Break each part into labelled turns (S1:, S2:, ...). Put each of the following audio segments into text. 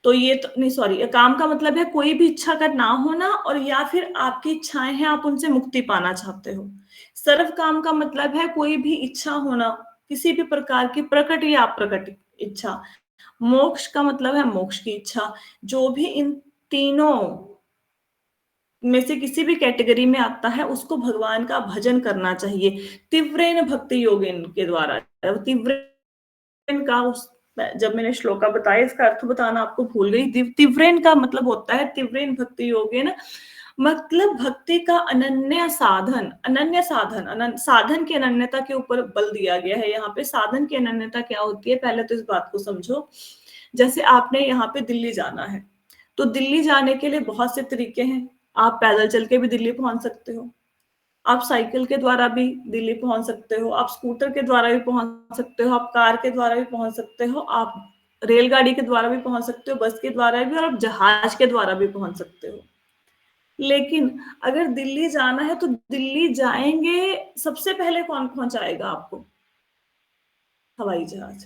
S1: तो ये तो नहीं, सॉरी, काम का मतलब है कोई भी इच्छा का ना होना, और या फिर आपकी इच्छाएं हैं, आप उनसे मुक्ति पाना चाहते हो। सर्व काम का मतलब है कोई भी इच्छा होना, किसी भी प्रकार की प्रकट या अप्रकट इच्छा। मोक्ष का मतलब है मोक्ष की इच्छा। जो भी इन तीनों में से किसी भी कैटेगरी में आता है, उसको भगवान का भजन करना चाहिए तीव्रेन भक्ति योगेन के द्वारा। तीव्रेन का उस, जब मैंने श्लोका बताया इसका अर्थ बताना आपको भूल गई। तीव्रेन का मतलब होता है, तीव्रेन भक्ति योगेन मतलब भक्ति का अनन्य साधन। अनन्य साधन, साधन की अनन्यता के ऊपर बल दिया गया है यहाँ पे। साधन की अनन्यता क्या होती है, पहले तो इस बात को समझो। जैसे आपने यहाँ पे दिल्ली जाना है, तो दिल्ली जाने के लिए बहुत से तरीके हैं। आप पैदल चल के भी दिल्ली पहुंच सकते हो, आप साइकिल के द्वारा भी दिल्ली पहुंच सकते हो, आप स्कूटर के द्वारा भी पहुंच सकते हो, आप कार के द्वारा भी पहुंच सकते हो, आप रेलगाड़ी के द्वारा भी पहुंच सकते हो, बस के द्वारा भी, और आप जहाज के द्वारा भी पहुंच सकते हो। लेकिन अगर दिल्ली जाना है तो दिल्ली जाएंगे, सबसे पहले कौन पहुंचाएगा आपको? हवाई जहाज।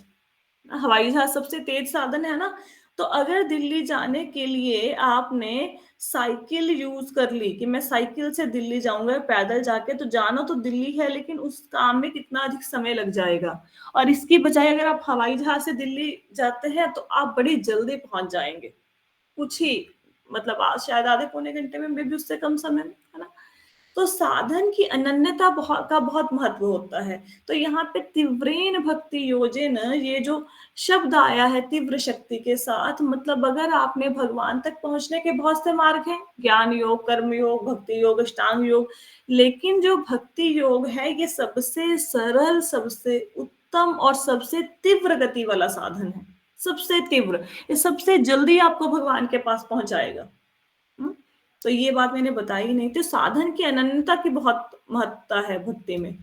S1: हवाई जहाज सबसे तेज साधन है ना। तो अगर दिल्ली जाने के लिए आपने साइकिल यूज कर ली कि मैं साइकिल से दिल्ली जाऊंगा, पैदल जाके तो जाना तो दिल्ली है, लेकिन उस काम में कितना अधिक समय लग जाएगा। और इसकी बजाय अगर आप हवाई जहाज से दिल्ली जाते हैं तो आप बड़ी जल्दी पहुंच जाएंगे, कुछ ही, मतलब आज शायद आधे पौने घंटे में, मे भी उससे कम समय में, है ना। तो साधन की अनन्यता बहुत महत्व होता है। तो यहाँ पे तीव्रेन भक्ति योजन, ये जो शब्द आया है तीव्र शक्ति के साथ, मतलब अगर आपने भगवान तक पहुंचने के बहुत से मार्ग हैं, ज्ञान योग, कर्म योग, भक्ति योग, अष्टांग योग, लेकिन जो भक्ति योग है ये सबसे सरल, सबसे उत्तम और सबसे तीव्र गति वाला साधन है। सबसे तीव्र, ये सबसे जल्दी आपको भगवान के पास पहुंचाएगा। तो ये बात मैंने बताई नहीं। तो साधन की अनन्यता की बहुत महत्ता है भक्ति में।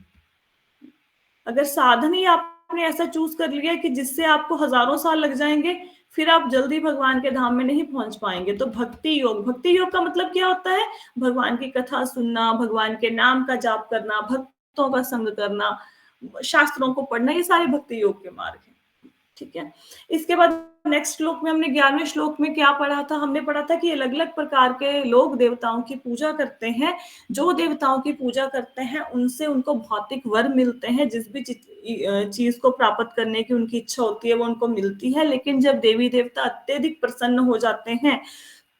S1: अगर साधन ही आपने ऐसा चूज कर लिया कि जिससे आपको हजारों साल लग जाएंगे, फिर आप जल्दी भगवान के धाम में नहीं पहुंच पाएंगे। तो भक्ति योग, भक्ति योग का मतलब क्या होता है? भगवान की कथा सुनना, भगवान के नाम का जाप करना, भक्तों का संग करना, शास्त्रों को पढ़ना, ये सारे भक्ति योग के मार्ग हैं। ठीक है। इसके बाद नेक्स्ट श्लोक में हमने 11वें श्लोक में क्या पढ़ा था? हमने पढ़ा था कि अलग अलग प्रकार के लोग देवताओं की पूजा करते हैं। जो देवताओं की पूजा करते हैं उनसे उनको भौतिक वर मिलते हैं, जिस भी चीज को प्राप्त करने की उनकी इच्छा होती है वो उनको मिलती है। लेकिन जब देवी देवता अत्यधिक प्रसन्न हो जाते हैं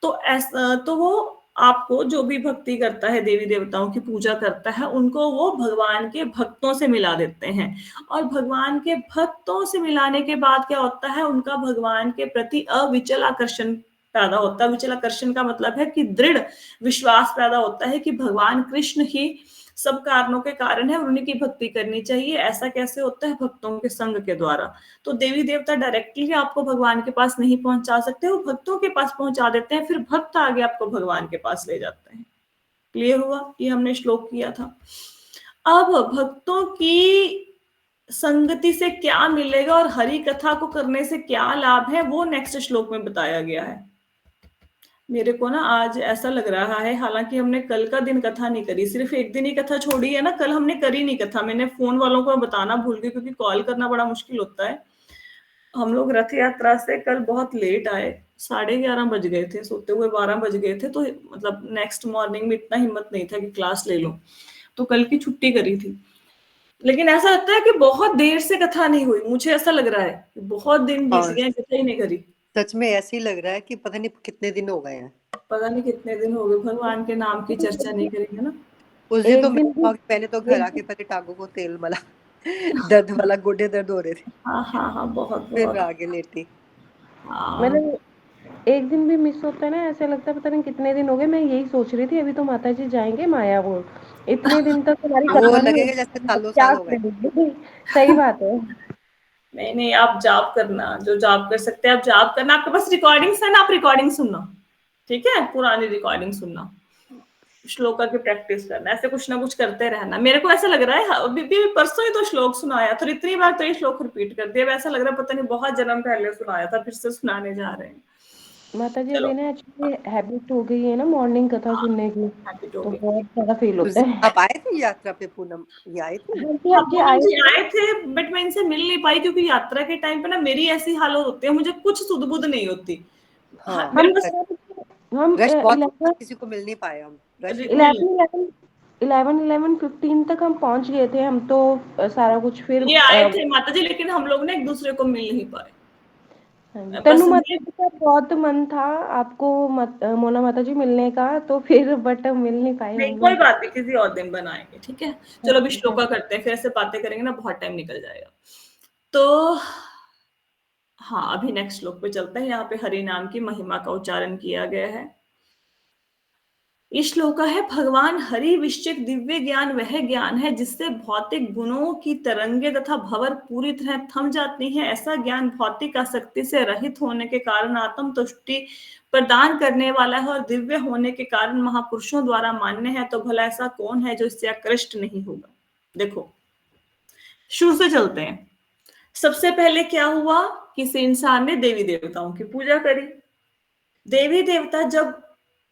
S1: तो ऐसा, तो वो आपको, जो भी भक्ति करता है, देवी देवताओं की पूजा करता है, उनको वो भगवान के भक्तों से मिला देते हैं। और भगवान के भक्तों से मिलाने के बाद क्या होता है? उनका भगवान के प्रति अविचल आकर्षण पैदा होता है। विचल आकर्षण का मतलब है कि दृढ़ विश्वास पैदा होता है कि भगवान कृष्ण ही सब कारणों के कारण है और उन्हीं की भक्ति करनी चाहिए। ऐसा कैसे होता है? भक्तों के संग के द्वारा। तो देवी देवता डायरेक्टली आपको भगवान के पास नहीं पहुंचा सकते, वो भक्तों के पास पहुंचा देते हैं, फिर भक्त आगे आपको भगवान के पास ले जाते हैं। क्लियर हुआ? ये हमने श्लोक किया था। अब भक्तों की संगति से क्या मिलेगा और हरि कथा को करने से क्या लाभ है, वो नेक्स्ट श्लोक में बताया गया है। मेरे को ना आज ऐसा लग रहा है, हालांकि हमने कल का दिन कथा नहीं करी, सिर्फ एक दिन ही कथा छोड़ी है ना, कल हमने करी नहीं कथा। मैंने फोन वालों को बताना भूल गई क्योंकि कॉल करना बड़ा मुश्किल होता है। हम लोग रथ यात्रा से कल बहुत लेट आए, 11:30 बज गए थे, सोते हुए 12 बज गए थे। तो मतलब नेक्स्ट मॉर्निंग में इतना हिम्मत नहीं था कि क्लास ले लो, तो कल की छुट्टी करी थी। लेकिन ऐसा लगता है कि बहुत देर से कथा नहीं हुई, मुझे ऐसा लग रहा है कि बहुत दिन बीत गए, कथा ही नहीं करी।
S2: सच में ऐसे ही लग रहा है कि पता नहीं कितने दिन हो गए हैं।
S1: पता नहीं कितने दिन हो गए भगवान के नाम की चर्चा नहीं करी, है ना।
S2: उस दिन तो
S1: एक दिन
S2: मैंने तो घर आके पहले टांगों को तेल मला दर्द वाला, गोडे दर्द हो रहे थे,
S1: हाँ हाँ हाँ, बहुत
S2: फिर
S1: बहुत।
S2: आगे लेटी।
S1: हाँ
S3: मैंने एक दिन भी मिस होता है ना, ऐसे लगता है पता नहीं कितने दिन हो गए। मैं यही सोच रही थी, अभी तो माता जी जाएंगे माया वो, इतने दिन तक तुम्हारी
S2: वो
S3: कथा नहीं
S2: लगेगा जैसे
S3: होती,
S2: सालों
S3: क्या
S2: साल हो गए।
S3: करेंगे। सही बात है।
S1: नहीं नहीं, आप जाप करना, जो जाप कर सकते हैं आप जाप करना। आपके पास रिकॉर्डिंग्स है ना, आप रिकॉर्डिंग सुनना, ठीक है, पुरानी रिकॉर्डिंग सुनना, श्लोका की प्रैक्टिस करना, ऐसे कुछ ना कुछ करते रहना। मेरे को ऐसा लग रहा है अभी भी परसों ही तो श्लोक सुनाया था, इतनी बार तो ये श्लोक रिपीट कर दिया, ऐसा लग रहा है पता नहीं बहुत जन्म पहले सुनाया था, फिर से सुनाने जा रहे हैं।
S3: माता जी
S1: चलो,
S3: अभी ना एक्चुअली हैबिट हो गई है ना मॉर्निंग कथा
S1: हाँ,
S3: सुनने की,
S1: हैबिट हो
S3: तो
S1: गई।
S3: बहुत ज्यादा फील
S2: उस
S3: होता
S2: दिन
S3: है।
S2: आप आए थे यात्रा पे पूनम, ये आए थे?
S3: हाँ जी
S1: पूनम
S3: आए
S1: जी
S3: थे।
S1: आए थे, बट मैं इनसे मिल नहीं पाई क्योंकि यात्रा के टाइम पे ना मेरी ऐसी हालत होती है, मुझे कुछ सुध बुध नहीं होती।
S2: हाँ
S3: हम
S1: मेरे
S2: रश
S3: हम
S2: रश बहुत था,
S3: 11
S2: किसी को मिल नहीं पाए हम, रश ही बहुत
S3: 11 11 15 तक हम पहुंच गए थे हम तो, सारा कुछ फिर
S1: ये आए थे माता जी, लेकिन हम लोग ना एक दूसरे को मिल नहीं पाए।
S3: हाँ जी,
S1: बस
S3: तनु माता
S1: ये
S3: जी का बहुत मन था आपको मोना माता जी मिलने का, तो फिर बट मिल नहीं पाए
S1: नहीं,
S3: हम
S1: कोई
S3: लोग।
S1: बात नहीं, किसी और दिन बनाएंगे, ठीक है।
S3: हाँ
S1: चलो अभी
S3: जी, हाँ
S1: श्लोका करते हैं, फिर ऐसे बातें करेंगे ना बहुत टाइम निकल जाएगा। तो हाँ, अभी नेक्स्ट श्लोक पे चलते हैं। यहाँ पे हरि नाम की महिमा का उच्चारण किया गया है। ये श्लोका है, भगवान हरि विश्चित दिव्य ज्ञान वह ज्ञान है जिससे भौतिक गुणों की तरंगे तथा भंवर पूरी तरह थम जाती हैं। ऐसा ज्ञान भौतिक आसक्ति से रहित होने के कारण आत्म तुष्टि प्रदान करने वाला है और दिव्य होने के कारण महापुरुषों द्वारा मान्य है। तो भला ऐसा कौन है जो इससे आकृष्ट नहीं होगा। देखो, शुरू से चलते हैं। सबसे पहले क्या हुआ, किसी इंसान ने देवी देवताओं की पूजा करी। देवी देवता जब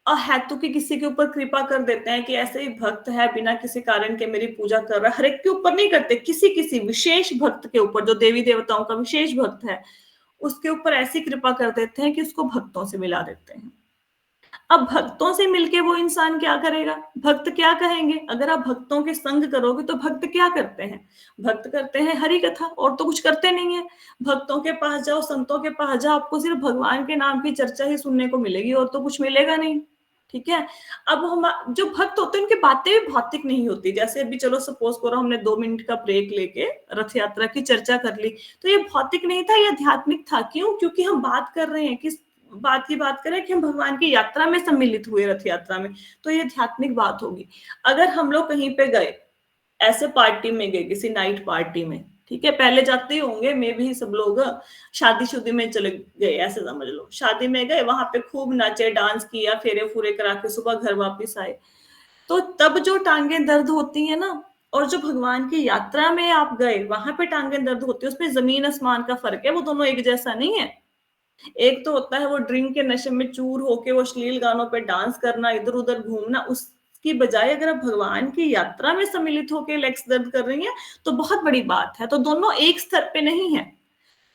S1: अहेतु की किसी के ऊपर कृपा कर देते हैं कि ऐसे ही भक्त है बिना किसी कारण के मेरी पूजा कर रहा है, हर एक के ऊपर नहीं करते, किसी किसी विशेष भक्त के ऊपर, जो देवी देवताओं का विशेष भक्त है उसके ऊपर ऐसी कृपा कर देते हैं कि उसको भक्तों से मिला देते हैं। अब भक्तों से मिलके वो इंसान क्या करेगा, भक्त क्या कहेंगे। अगर आप भक्तों के संग करोगे तो भक्त क्या करते हैं, भक्त करते हैं हरि कथा, और तो कुछ करते नहीं है। भक्तों के पास जाओ, संतों के पास जाओ, आपको सिर्फ भगवान के नाम की चर्चा ही सुनने को मिलेगी, और तो कुछ मिलेगा नहीं, ठीक है। अब हम जो भक्त होते हैं उनकी बातें भी भौतिक नहीं होती। जैसे अभी चलो सपोज करो हमने 2 मिनट का ब्रेक लेके रथ यात्रा की चर्चा कर ली, तो ये भौतिक नहीं था, ये आध्यात्मिक था। क्यों, क्योंकि हम बात कर रहे हैं, किस बात की बात करें कि हम भगवान की यात्रा में सम्मिलित हुए, रथ यात्रा में, तो ये आध्यात्मिक बात होगी। अगर हम लोग कहीं पे गए, ऐसे पार्टी में गए, किसी नाइट पार्टी में, ठीक है, पहले जाते ही होंगे मे भी सब लोग, शादी में चले गए, ऐसे समझ लो, शादी में गए, वहां पे खूब नाचे, डांस किया, फेरे फूरे करा के सुबह घर वापस आए, तो तब जो टांगे दर्द होती है ना, और जो भगवान की यात्रा में आप गए वहां पे टांगे दर्द होती है, उसमें जमीन आसमान का फर्क है, वो दोनों एक जैसा नहीं है। एक तो होता है वो ड्रिंक के नशे में चूर होके वो अश्लील गानों पे डांस करना, इधर उधर घूमना, उसकी बजाय अगर आप भगवान की यात्रा में सम्मिलित होकर लेग्स दर्द कर रही हैं तो बहुत बड़ी बात है। तो दोनों एक स्तर पे नहीं है।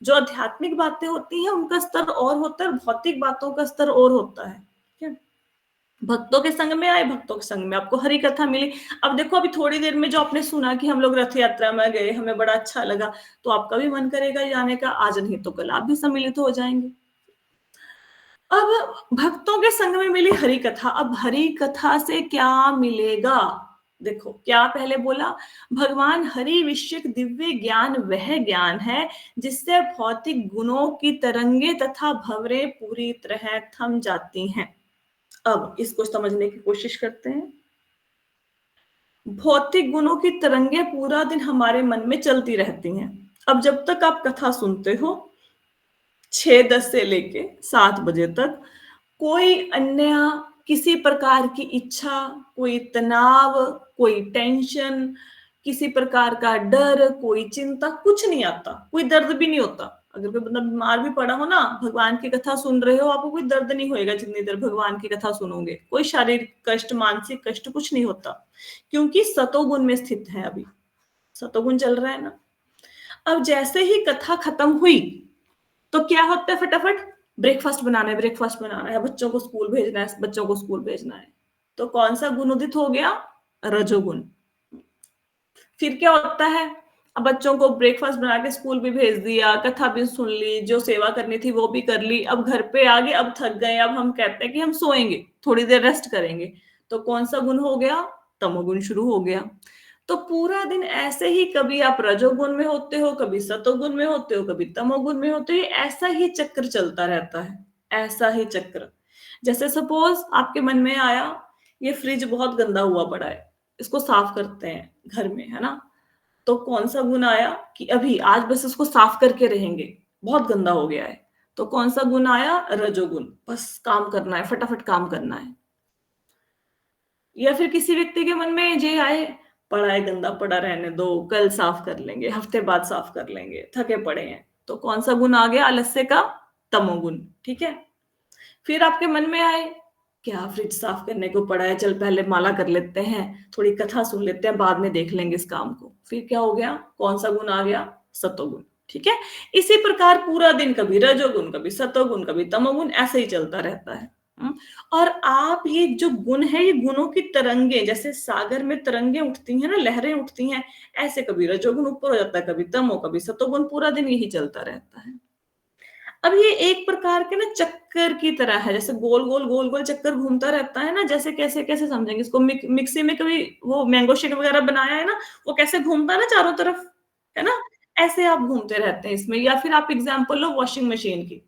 S1: जो आध्यात्मिक बातें होती हैं उनका स्तर और होता है, भौतिक बातों का स्तर और होता है, ठीक है। भक्तों के संग में आए, भक्तों के संग में आपको हरि कथा मिली। अब देखो, अभी थोड़ी देर में जो आपने सुना कि हम लोग रथ यात्रा में गए, हमें बड़ा अच्छा लगा, तो आपका भी मन करेगा जाने का, आज नहीं तो कल आप भी सम्मिलित हो जाएंगे। अब भक्तों के संग में मिली हरि कथा, अब हरि कथा से क्या मिलेगा। देखो क्या पहले बोला, भगवान हरि विश्चित दिव्य ज्ञान वह ज्ञान है जिससे भौतिक गुणों की तरंगे तथा भंवरें पूरी तरह थम जाती हैं। अब इसको समझने की कोशिश करते हैं। भौतिक गुणों की तरंगे पूरा दिन हमारे मन में चलती रहती हैं। अब जब तक आप कथा सुनते हो 6:10 से लेके 7 बजे तक, कोई अन्य किसी प्रकार की इच्छा, कोई तनाव, कोई टेंशन, किसी प्रकार का डर, कोई चिंता, कुछ नहीं आता, कोई दर्द भी नहीं होता। अगर कोई बंदा बीमार भी पड़ा हो ना, भगवान की कथा सुन रहे हो, आपको कोई दर्द नहीं होएगा जितनी देर भगवान की कथा सुनोगे। कोई शारीरिक कष्ट, मानसिक कष्ट कुछ नहीं होता, क्योंकि सतोगुण में स्थित है। अभी सतोगुण चल रहा है ना। अब जैसे ही कथा खत्म हुई तो क्या होता है, फटाफट ब्रेकफास्ट बनाना है, बच्चों को स्कूल भेजना है, बच्चों को स्कूल भेजना है। तो कौन सा गुण उदित हो गया, रजोगुण। फिर क्या होता है, अब बच्चों को ब्रेकफास्ट बना के स्कूल भी भेज दिया, कथा भी सुन ली, जो सेवा करनी थी वो भी कर ली, अब घर पे आ गए, अब थक गए, अब हम कहते हैं कि हम सोएंगे, थोड़ी देर रेस्ट करेंगे। तो कौन सा गुण हो गया, तमोगुण शुरू हो गया। तो पूरा दिन ऐसे ही, कभी आप रजोगुण में होते हो, कभी सतोगुण में होते हो, कभी तमोगुण में होते हो, ऐसा ही चक्र चलता रहता है, ऐसा ही चक्र। जैसे सपोज आपके मन में आया, ये फ्रिज बहुत गंदा हुआ पड़ा है, इसको साफ करते हैं घर में, है ना। तो कौन सा गुण आया कि अभी आज बस इसको साफ करके रहेंगे, बहुत गंदा हो गया है। तो कौन सा गुण आया, रजोगुण, बस काम करना है, फटाफट काम करना है। या फिर किसी व्यक्ति के मन में ये आए, पड़ा है गंदा पड़ा, रहने दो, कल साफ कर लेंगे, हफ्ते बाद साफ कर लेंगे, थके पड़े हैं। तो कौन सा गुण आ गया, आलस्य का तमोगुण, ठीक है। फिर आपके मन में आए, क्या फ्रिज साफ करने को पड़ा है, चल पहले माला कर लेते हैं, थोड़ी कथा सुन लेते हैं, बाद में देख लेंगे इस काम को। फिर क्या हो गया, कौन सा गुण आ गया, सतोगुण। ठीक है। इसी प्रकार पूरा दिन कभी रजोगुण, कभी सतोगुण, कभी तमोगुण, ऐसे ही चलता रहता है। और आप ये जो गुण है, ये गुणों की तरंगे, जैसे सागर में तरंगे उठती हैं ना, लहरें उठती हैं, ऐसे कभी रजोगुण ऊपर हो जाता है, कभी तमो, कभी सतोगुण, पूरा दिन यही चलता रहता है। अब ये एक प्रकार के ना चक्कर की तरह है, जैसे गोल गोल गोल गोल चक्कर घूमता रहता है ना, जैसे कैसे कैसे समझेंगे इसको, मिक्सी में कभी वो मैंगो शेक वगैरह बनाया है ना, वो कैसे घूमता है ना चारों तरफ, है ना, ऐसे आप घूमते रहते हैं इसमें। या फिर आप एग्जांपल लो वॉशिंग मशीन की,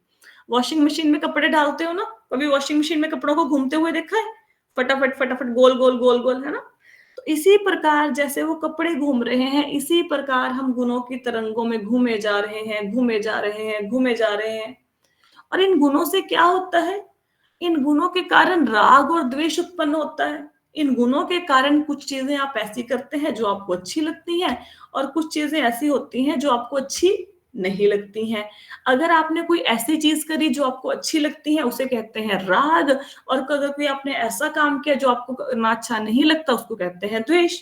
S1: वॉशिंग मशीन में कपड़े डालते हो ना, कभी वॉशिंग मशीन में कपड़ों को घूमते हुए देखा है, फटाफट फटाफट गोल गोल गोल गोल, है ना। तो इसी प्रकार जैसे वो कपड़े घूम रहे हैं, इसी प्रकार हम गुणों की तरंगों में घूमे जा रहे हैं, घूमे जा रहे हैं, घूमे जा रहे हैं। और इन गुणों से क्या होता है, इन गुणों के कारण राग और द्वेष उत्पन्न होता है। इन गुणों के कारण कुछ चीजें आप ऐसी करते हैं जो आपको अच्छी लगती हैं, और कुछ चीजें ऐसी होती हैं जो आपको अच्छी नहीं लगती हैं। अगर आपने कोई ऐसी चीज करी जो आपको अच्छी लगती है, उसे कहते हैं राग, और अगर कोई आपने ऐसा काम किया जो आपको करना अच्छा नहीं लगता, उसको कहते हैं द्वेष।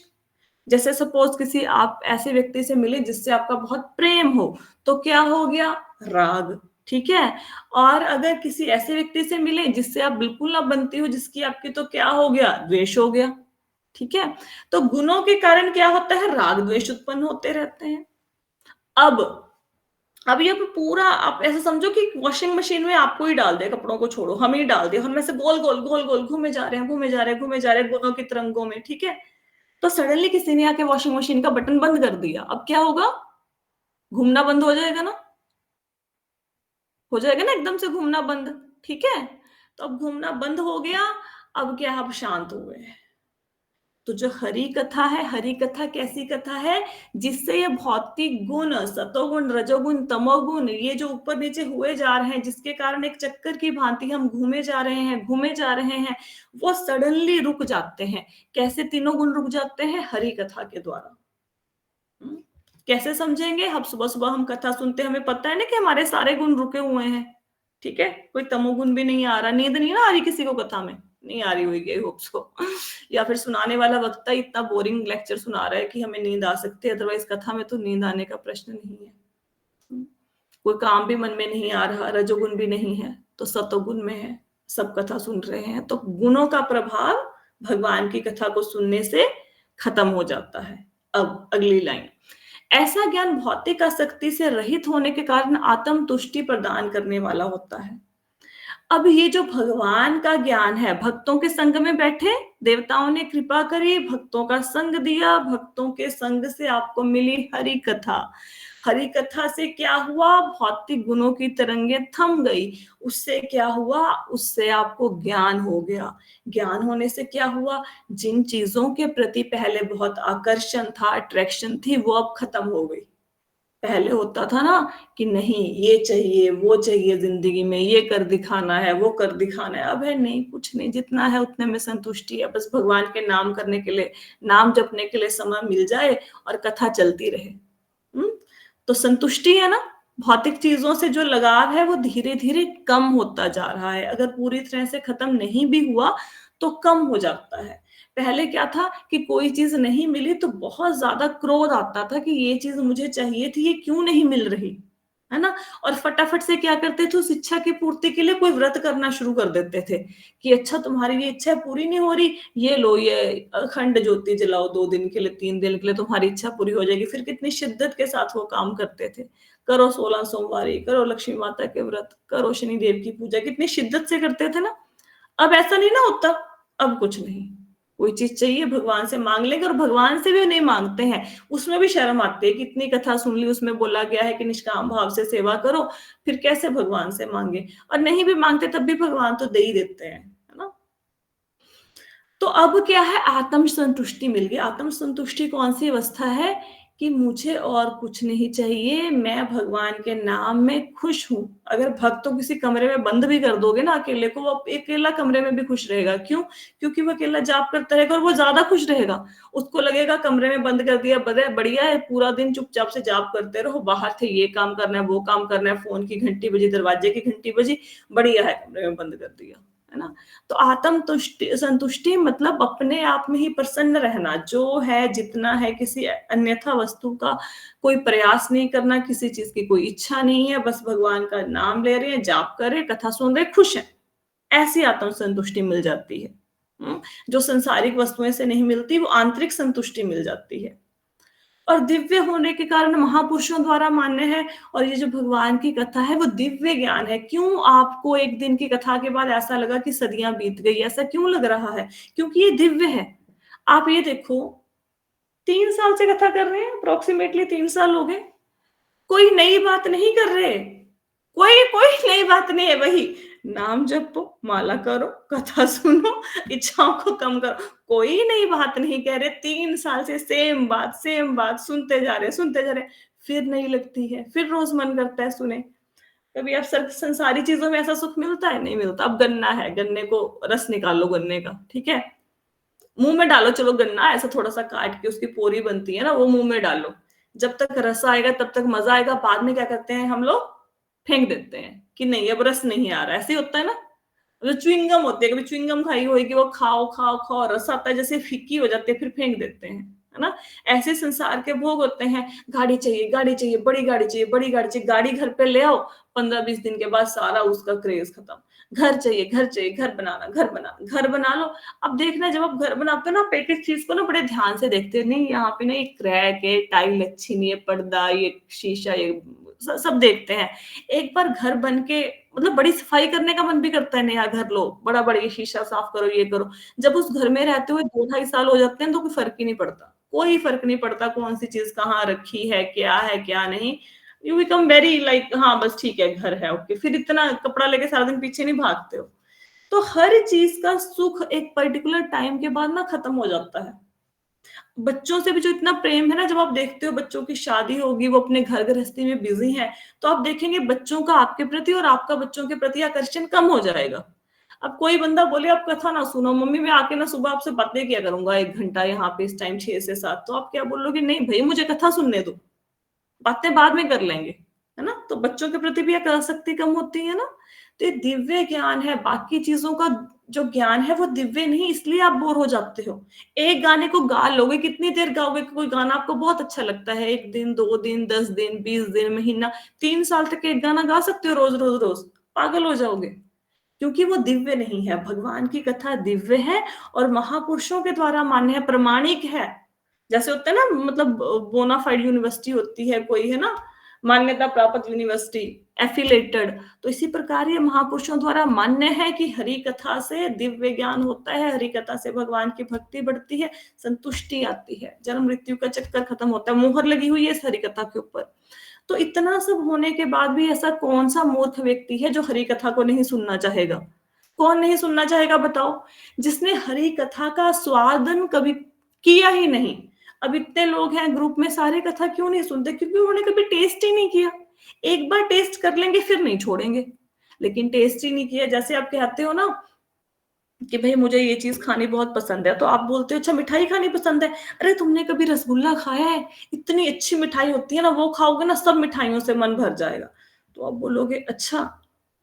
S1: जैसे सपोज किसी आप ऐसे व्यक्ति से मिले जिससे आपका बहुत प्रेम हो, तो क्या हो गया, राग, ठीक है। और अगर किसी ऐसे व्यक्ति से मिले जिससे आप बिल्कुल ना बनती हो, जिसकी आपकी, तो क्या हो गया, द्वेष हो गया, ठीक है। तो गुणों के कारण क्या होता है, राग द्वेष उत्पन्न होते रहते हैं। अब ये पूरा आप ऐसे समझो कि वॉशिंग मशीन में आपको ही डाल दे, कपड़ों को छोड़ो, हम ही डाल दे, हम में से गोल गोल गोल गोल घूमे जा रहे हैं, घूमे जा रहे हैं, घूमे जा रहे हैं गुणों की तरंगों में, ठीक है। तो सडनली किसी ने आके वॉशिंग मशीन का बटन बंद कर दिया, अब क्या होगा, घूमना बंद हो जाएगा ना, हो जाएगा ना, एकदम से घूमना बंद, ठीक है। तो अब घूमना बंद हो गया, अब क्या, आप शांत हो गए। तो जो हरि कथा है, हरि कथा कैसी कथा है, जिससे ये भौतिक गुण, सतोगुण, रजोगुण, तमोगुण, ये जो ऊपर नीचे हुए जा रहे हैं, जिसके कारण एक चक्कर की भांति हम घूमे जा रहे हैं, घूमे जा रहे हैं, वो सडनली रुक जाते हैं। कैसे तीनों गुण रुक जाते हैं, हरि कथा के द्वारा। कैसे समझेंगे, हम सुबह सुबह हम कथा सुनते हैं, हमें पता है ना कि हमारे सारे गुण रुके हुए हैं, ठीक है, कोई तमोगुण भी नहीं आ रहा, नींद नहीं ना आ रही किसी को, कथा में नहीं आ रही होगी होप्स को, या फिर सुनाने वाला वक्ता इतना बोरिंग लेक्चर सुना रहा है कि हमें नींद आ सकती है, अदरवाइज कथा में तो नींद आने का प्रश्न नहीं है। कोई काम भी मन में नहीं आ रहा, रजोगुण भी नहीं है, तो सतोगुण में है, सब कथा सुन रहे हैं, तो गुणों का प्रभाव भगवान की कथा को सुनने से खत्म हो जाता है। अब अगली लाइन, ऐसा ज्ञान भौतिक आसक्ति से रहित होने के कारण आत्म तुष्टि प्रदान करने वाला होता है। अब ये जो भगवान का ज्ञान है, भक्तों के संग में बैठे, देवताओं ने कृपा करी, भक्तों का संग दिया, भक्तों के संग से आपको मिली हरि कथा। हरि कथा से क्या हुआ, भौतिक गुणों की तरंगे थम गई, उससे क्या हुआ, उससे आपको ज्ञान हो गया। ज्ञान होने से क्या हुआ, जिन चीजों के प्रति पहले बहुत आकर्षण था, अट्रैक्शन थी, वो अब खत्म हो गई। पहले होता था ना कि नहीं ये चाहिए, वो चाहिए, जिंदगी में ये कर दिखाना है, वो कर दिखाना है, अब है नहीं, कुछ नहीं, जितना है उतने में संतुष्टि है। बस भगवान के नाम करने के लिए, नाम जपने के लिए समय मिल जाए और कथा चलती रहे। तो संतुष्टि है ना, भौतिक चीजों से जो लगाव है वो धीरे धीरे कम होता जा रहा है। अगर पूरी तरह से खत्म नहीं भी हुआ तो कम हो जाता है। पहले क्या था कि कोई चीज नहीं मिली तो बहुत ज्यादा क्रोध आता था कि ये चीज मुझे चाहिए थी, ये क्यों नहीं मिल रही, है ना। और फटाफट से क्या करते थे, उस इच्छा की पूर्ति के लिए कोई व्रत करना शुरू कर देते थे कि अच्छा तुम्हारी ये इच्छा पूरी नहीं हो रही, ये लो, ये अखंड ज्योति जलाओ 2 दिन के लिए, 3 दिन के लिए, तुम्हारी इच्छा पूरी हो जाएगी। फिर कितनी शिद्दत के साथ वो काम करते थे, करो 16 सोमवारी, करो लक्ष्मी माता के व्रत, करो शनिदेव की पूजा, कितनी शिद्दत से करते थे ना। अब ऐसा नहीं ना होता, अब कुछ नहीं, कोई चीज चाहिए भगवान से मांग लेंगे, और भगवान से भी नहीं मांगते हैं, उसमें भी शर्म आती है। कितनी कथा सुन ली, उसमें बोला गया है कि निष्काम भाव से सेवा करो, फिर कैसे भगवान से मांगे, और नहीं भी मांगते तब भी भगवान तो दे ही देते हैं, है ना। तो अब क्या है, आत्म संतुष्टि मिल गई। आत्म संतुष्टि कौन सी अवस्था है कि मुझे और कुछ नहीं चाहिए, मैं भगवान के नाम में खुश हूं। अगर भक्त तो किसी कमरे में बंद भी कर दोगे ना अकेले को, वो अकेला कमरे में भी खुश रहेगा। क्यों? क्योंकि वो अकेला जाप करता रहेगा और वो ज्यादा खुश रहेगा। उसको लगेगा कमरे में बंद कर दिया, बढ़िया है, पूरा दिन चुपचाप से जाप करते रहो, बाहर थे ये काम करना है, वो काम करना है, फोन की घंटी बजी, दरवाजे की घंटी बजी, बढ़िया है, कमरे में बंद कर दिया, है ना? तो आत्म तुष्टि संतुष्टि मतलब अपने आप में ही प्रसन्न रहना, जो है जितना है, किसी अन्यथा वस्तु का कोई प्रयास नहीं करना, किसी चीज की कोई इच्छा नहीं है, बस भगवान का नाम ले रहे हैं, जाप कर रहे हैं, कथा सुन रहे हैं, खुश हैं। ऐसी आत्म संतुष्टि मिल जाती है। जो संसारिक वस्तुएं से नहीं मिलती, वो आंतरिक संतुष्टि मिल जाती है। और दिव्य होने के कारण महापुरुषों द्वारा मान्य है। और ये जो भगवान की कथा है वो दिव्य ज्ञान है। क्यों आपको एक दिन की कथा के बाद ऐसा लगा कि सदियां बीत गई, ऐसा क्यों लग रहा है? क्योंकि ये दिव्य है। आप ये देखो, 3 साल से कथा कर रहे हैं, अप्रोक्सीमेटली 3 साल हो गए, कोई नई बात नहीं कर रहे, कोई कोई नई बात नहीं है, वही नाम जपो, माला करो, कथा सुनो, इच्छाओं को कम करो, कोई नई बात नहीं कह रहे। 3 साल से सेम बात सुनते जा रहे, सुनते जा रहे, फिर नहीं लगती है, फिर रोज मन करता है सुने। कभी आप संसारी चीजों में ऐसा सुख मिलता है? नहीं मिलता। अब गन्ना है, गन्ने को रस निकालो गन्ने का, ठीक है, मुंह में डालो, चलो गन्ना ऐसा थोड़ा सा काट के उसकी पोरी बनती है ना, वो मुंह में डालो, जब तक रस आएगा तब तक मजा आएगा। बाद में क्या करते हैं हम लोग? फेंक देते हैं कि नहीं अब रस नहीं आ रहा। ऐसे ही होता है ना, जो च्युइंगम होती है, कभी च्युइंगम खाई होगी, वो खाओ खाओ खाओ, रस आता है, जैसे फीकी हो जाती है, फिर फेंक देते हैं, है ना? ऐसे संसार के भोग होते हैं। गाड़ी चाहिए, गाड़ी चाहिए, बड़ी गाड़ी चाहिए, बड़ी गाड़ी चाहिए, गाड़ी घर पे ले आओ, 15-20 दिन के बाद सारा उसका क्रेज खत्म। घर चाहिए, घर चाहिए, घर बनाना, घर बनाना, घर बना लो। अब देखना, जब आप घर बनाते हो ना, आप एक एक चीज को ना बड़े ध्यान से देखते हो, नहीं यहाँ पे ना एक क्रैक है, टाइल अच्छी नहीं है, पर्दा, ये शीशा, ये सब देखते हैं। एक बार घर बन के मतलब बड़ी सफाई करने का मन भी करता है, नया घर लो, बड़ा बड़ा ये शीशा साफ करो, ये करो। जब उस घर में रहते हुए 2-2.5 साल हो जाते हैं तो कोई फर्क ही नहीं पड़ता, कोई फर्क नहीं पड़ता कौन सी चीज कहाँ रखी है, क्या नहीं। यू बिकम वेरी लाइक, हाँ बस ठीक है, घर है, ओके। फिर इतना कपड़ा लेके सारा दिन पीछे नहीं भागते हो। तो हर चीज का सुख एक पर्टिकुलर टाइम के बाद ना खत्म हो जाता है। बच्चों से भी जो इतना प्रेम है ना, जब आप देखते हो बच्चों की शादी होगी, वो अपने घर गृहस्थी में बिजी हैं, तो आप देखेंगे बच्चों का आपके प्रति और आपका बच्चों के प्रति आकर्षण कम हो जाएगा। अब कोई बंदा बोले आप कथा ना सुनो, मम्मी मैं आके ना सुबह आपसे बातें किया करूंगा 1 घंटा यहाँ पे इस टाइम 6 से 7, तो आप क्या बोलोगे? नहीं भाई मुझे कथा सुनने दो, बातें बाद में कर लेंगे, है ना? तो बच्चों के प्रति भी एक आसक्ति कम होती है ना। तो ये दिव्य ज्ञान है। बाकी चीजों का जो ज्ञान है वो दिव्य नहीं, इसलिए आप बोर हो जाते हो। एक गाने को गा लोगे, कितनी देर गाओगे? कोई गाना आपको बहुत अच्छा लगता है, 1 दिन 2 दिन 10 दिन 20 दिन महीना 3 साल तक एक गाना गा सकते हो रोज रोज रोज? पागल हो जाओगे, क्योंकि वो दिव्य नहीं है। भगवान की कथा दिव्य है और महापुरुषों के द्वारा मान्य है, प्रमाणिक है। जैसे होता है ना, मतलब बोनाफाइड यूनिवर्सिटी होती है कोई, है ना, मान्यता प्राप्त यूनिवर्सिटी, एफिलेटेड। तो इसी प्रकार ये महापुरुषों द्वारा मान्य है कि हरि कथा से दिव्य ज्ञान होता है, हरि कथा से भगवान की भक्ति बढ़ती है, संतुष्टि आती है, जन्म मृत्यु का चक्कर खत्म होता है। मोहर लगी हुई है इस हरि कथा के ऊपर। तो इतना सब होने के बाद भी ऐसा कौन सा मूर्ख व्यक्ति है जो हरि कथा को नहीं सुनना चाहेगा? कौन नहीं सुनना चाहेगा बताओ? जिसने हरि कथा का स्वादन कभी किया ही नहीं। अब इतने लोग हैं ग्रुप में, सारे कथा क्यों नहीं सुनते? क्योंकि उन्होंने कभी टेस्ट ही नहीं किया। एक बार टेस्ट कर लेंगे फिर नहीं छोड़ेंगे, लेकिन टेस्ट ही नहीं किया। जैसे आप कहते हो ना कि भाई मुझे ये चीज खानी बहुत पसंद है, तो आप बोलते हो अच्छा मिठाई खानी पसंद है, अरे तुमने कभी रसगुल्ला खाया है? इतनी अच्छी मिठाई होती है ना, वो खाओगे ना सब मिठाइयों से मन भर जाएगा। तो आप बोलोगे अच्छा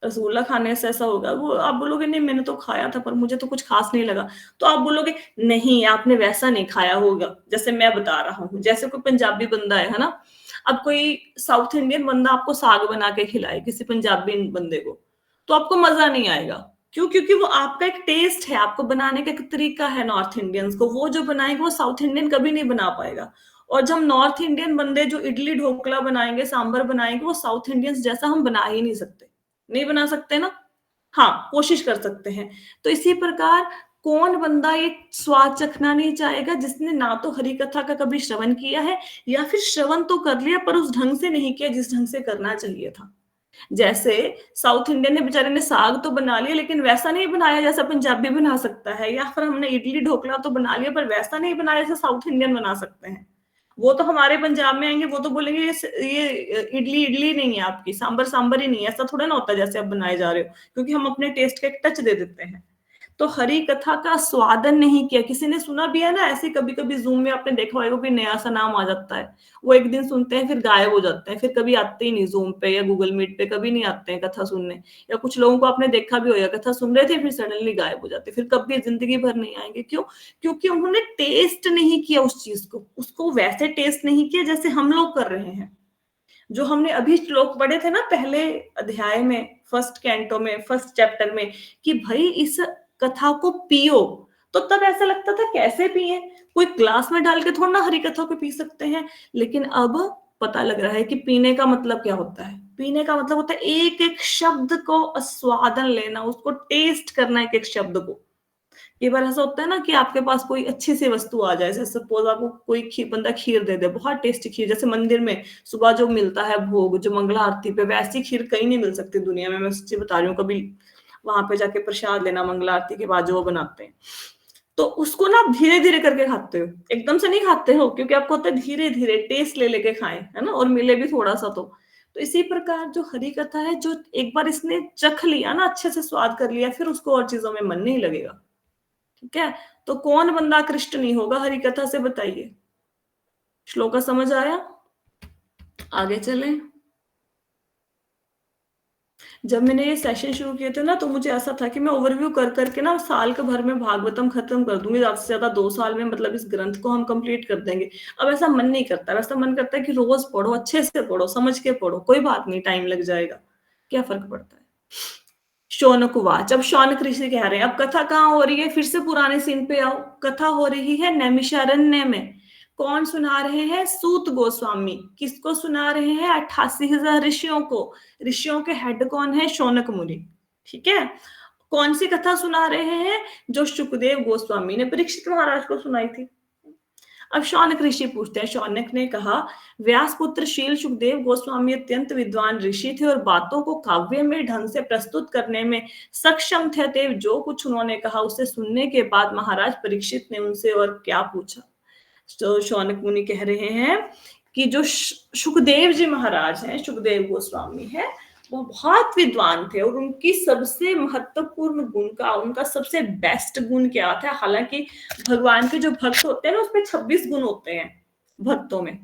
S1: रसगुल्ला खाने से ऐसा होगा? वो आप बोलोगे नहीं मैंने तो खाया था पर मुझे तो कुछ खास नहीं लगा। तो आप बोलोगे नहीं आपने वैसा नहीं खाया होगा जैसे मैं बता रहा हूँ। जैसे कोई पंजाबी बंदा है ना, अब कोई साउथ इंडियन बंदा आपको साग बना के खिलाए किसी पंजाबी बंदे को, तो आपको मजा नहीं आएगा। क्यों? क्योंकि वो आपका एक टेस्ट है, आपको बनाने का एक तरीका है। नॉर्थ इंडियंस को वो जो बनाएगा वो साउथ इंडियन कभी नहीं बना पाएगा। और जब नॉर्थ इंडियन बंदे जो इडली ढोकला बनाएंगे, सांभर बनाएंगे, वो साउथ इंडियंस जैसा हम बना ही नहीं सकते। नहीं बना सकते ना? हाँ, कोशिश कर सकते हैं। तो इसी प्रकार कौन बंदा ये स्वाद चखना नहीं चाहेगा जिसने ना तो हरि कथा का कभी श्रवण किया है, या फिर श्रवण तो कर लिया पर उस ढंग से नहीं किया जिस ढंग से करना चाहिए था। जैसे साउथ इंडियन ने बेचारे ने साग तो बना लिया लेकिन वैसा नहीं बनाया जैसा पंजाबी बना सकता है, या फिर हमने इडली ढोकला तो बना लिया पर वैसा नहीं बनाया जैसा साउथ इंडियन बना सकते हैं। वो तो हमारे पंजाब में आएंगे, वो तो बोलेंगे ये इडली इडली नहीं है आपकी, सांबर सांबर ही नहीं है। ऐसा थोड़ा ना होता है जैसे आप बनाए जा रहे हो, क्योंकि हम अपने टेस्ट का एक टच दे देते हैं। तो हरि कथा का स्वादन नहीं किया। किसी ने सुना भी है ना, ऐसे कभी कभी जूम में आपने देखा होगा कोई नया सा नाम आ जाता है, वो एक दिन सुनते हैं फिर गायब हो जाते हैं, फिर कभी आते ही नहीं जूम पे या गूगल मीट पे, कभी नहीं आते हैं कथा सुनने। या कुछ लोगों को आपने देखा भी होगा, कथा सुन रहे थे फिर सडनली गायब हो जाते, फिर कभी जिंदगी भर नहीं आएंगे। क्यों? क्योंकि उन्होंने टेस्ट नहीं किया उस चीज को, उसको वैसे टेस्ट नहीं किया जैसे हम लोग कर रहे हैं। जो हमने अभी श्लोक पढ़े थे ना पहले अध्याय में, फर्स्ट कैंटो में, फर्स्ट चैप्टर में, कि भाई इस कथा को पियो, तो तब ऐसा लगता था कैसे पिए, कोई ग्लास में डाल के थोड़ा ना हरी कथा को पी सकते हैं। लेकिन अब पता लग रहा है कि पीने का मतलब क्या होता है। पीने का मतलब होता है एक एक शब्द को आस्वादन लेना, उसको टेस्ट करना, एक एक शब्द को। कई बार ऐसा होता है ना कि आपके पास कोई अच्छी सी वस्तु आ जाए, जैसे सपोज आपको कोई बंदा खीर दे दे, बहुत टेस्टी खीर, जैसे मंदिर में सुबह जो मिलता है भोग, जो मंगला आरती पे, वैसी खीर कहीं नहीं मिल सकती दुनिया में, मैं सच्ची बता रही हूँ। कभी वहां पे जाके प्रसाद लेना मंगला आरती के बाद जो वो बनाते हैं, तो उसको ना आप धीरे धीरे करके खाते हो, एकदम से नहीं खाते हो, क्योंकि आपको होता है धीरे धीरे टेस्ट ले लेके खाएं, है ना, और मिले भी थोड़ा सा। तो इसी प्रकार जो हरि कथा है, जो एक बार इसने चख लिया ना, अच्छे से स्वाद कर लिया, फिर उसको और चीजों में मन नहीं लगेगा। ठीक है, तो कौन बंदा कृष्ण नहीं होगा हरि कथा से, बताइए। श्लोका समझ आया? आगे चलें। जब मैंने ये सेशन शुरू किए थे ना, तो मुझे ऐसा था कि मैं ओवरव्यू कर करके ना साल के भर में भागवतम खत्म कर दूंगी, ज्यादा से ज्यादा 2 साल में, मतलब इस ग्रंथ को हम कंप्लीट कर देंगे। अब ऐसा मन नहीं करता, वैसा मन करता है कि रोज पढ़ो, अच्छे से पढ़ो, समझ के पढ़ो, कोई बात नहीं, टाइम लग जाएगा, क्या फर्क पड़ता है। शौनक उवाच, अब शौनक ऋषि कह रहे हैं, अब कथा कहाँ हो रही है, फिर से पुराने सीन पे आओ। कथा हो रही है नैमिषारण्य में। कौन सुना रहे हैं? सूत गोस्वामी। किसको सुना रहे हैं? 88,000 ऋषियों को। ऋषियों के हेड कौन है? शौनक मुनि। ठीक है, कौन सी कथा सुना रहे हैं? जो सुखदेव गोस्वामी ने परीक्षित महाराज को सुनाई थी। अब शौनक ऋषि पूछते हैं, शौनक ने कहा, व्यास पुत्र शील सुखदेव गोस्वामी अत्यंत विद्वान ऋषि थे और बातों को काव्य में ढंग से प्रस्तुत करने में सक्षम थे। जो कुछ उन्होंने कहा उसे सुनने के बाद महाराज परीक्षित ने उनसे और क्या पूछा। तो शौनक मुनि कह रहे हैं कि जो सुखदेव जी महाराज हैं, सुखदेव गोस्वामी है, वो बहुत विद्वान थे, और उनकी सबसे महत्वपूर्ण गुण का, उनका सबसे बेस्ट गुण क्या था। हालांकि भगवान के जो भक्त होते हैं ना, उसमें 26 गुण होते हैं भक्तों में।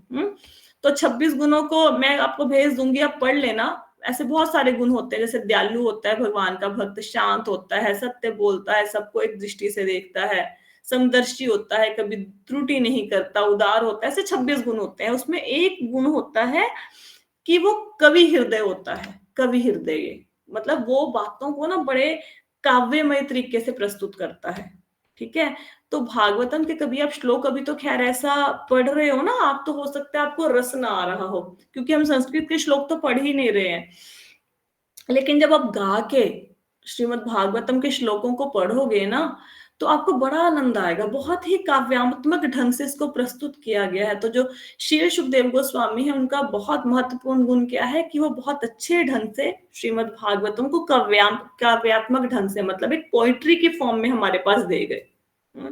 S1: तो 26 गुणों को मैं आपको भेज दूंगी, आप पढ़ लेना। ऐसे बहुत सारे गुण होते हैं, जैसे दयालु होता है भगवान का भक्त, शांत होता है, सत्य बोलता है, सबको एक दृष्टि से देखता है, समदर्शी होता है, कभी त्रुटि नहीं करता, उदार होता है। ऐसे 26 गुण होते हैं। उसमें एक गुण होता है कि वो कवि हृदय होता है। कवि हृदय मतलब वो बातों को ना बड़े काव्यमय तरीके से प्रस्तुत करता है। ठीक है, तो भागवतम के कभी आप श्लोक, अभी तो खैर ऐसा पढ़ रहे हो ना आप, तो हो सकता है आपको रस ना आ रहा हो, क्योंकि हम संस्कृत के श्लोक तो पढ़ ही नहीं रहे हैं। लेकिन जब आप गा के श्रीमद् भागवतम के श्लोकों को पढ़ोगे ना, तो आपको बड़ा आनंद आएगा। बहुत ही काव्यात्मक ढंग से इसको प्रस्तुत किया गया है। तो जो श्री सुखदेव गोस्वामी है, उनका बहुत महत्वपूर्ण गुण क्या है कि वो बहुत अच्छे ढंग से श्रीमद् भागवतम को काव्यात्मक ढंग से, मतलब एक पोइट्री की फॉर्म में हमारे पास दे गए।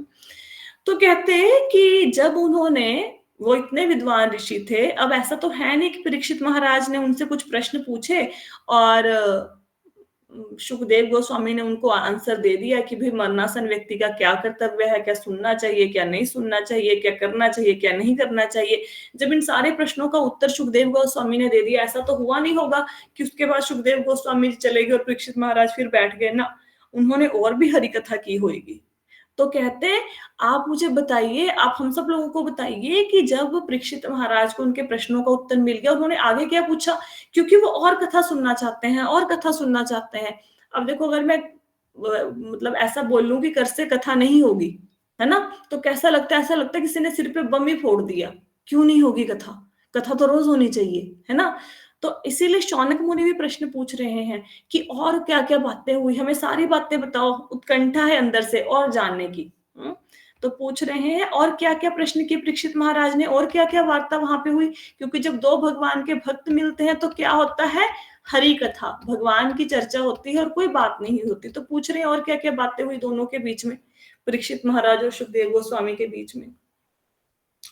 S1: तो कहते हैं कि जब उन्होंने, वो इतने विद्वान ऋषि थे, अब ऐसा तो है नहीं कि परीक्षित महाराज ने उनसे कुछ प्रश्न पूछे और सुखदेव गोस्वामी ने उनको आंसर दे दिया कि भाई मरणासन व्यक्ति का क्या कर्तव्य है, क्या सुनना चाहिए, क्या नहीं सुनना चाहिए, क्या करना चाहिए, क्या नहीं करना चाहिए। जब इन सारे प्रश्नों का उत्तर सुखदेव गोस्वामी ने दे दिया, ऐसा तो हुआ नहीं होगा कि उसके बाद सुखदेव गोस्वामी चले गए और परीक्षित महाराज फिर बैठ गए ना, उन्होंने और भी हरि कथा की होगी। तो कहते हैं, आप मुझे बताइए, आप हम सब लोगों को बताइए कि जब परीक्षित महाराज को उनके प्रश्नों का उत्तर मिल गया, उन्होंने आगे क्या पूछा, क्योंकि वो और कथा सुनना चाहते हैं, और कथा सुनना चाहते हैं। अब देखो, अगर मैं मतलब ऐसा बोल लूं कि कर से कथा नहीं होगी, है ना, तो कैसा लगता है? ऐसा लगता है किसी ने सिर पे बम ही फोड़ दिया। क्यों नहीं होगी कथा? कथा तो रोज होनी चाहिए, है ना। तो इसीलिए शौनक मुनि भी प्रश्न पूछ रहे हैं कि और क्या क्या बातें हुई, हमें सारी बातें बताओ, उत्कंठा है अंदर से और जानने की। तो पूछ रहे हैं और क्या क्या प्रश्न किए परीक्षित महाराज ने, और क्या क्या वार्ता वहां पे हुई। क्योंकि जब दो भगवान के भक्त मिलते हैं तो क्या होता है? हरि कथा, भगवान की चर्चा होती है और कोई बात नहीं होती। तो पूछ रहे हैं और क्या क्या बातें हुई दोनों के बीच में, परीक्षित महाराज और सुखदेव गोस्वामी के बीच में।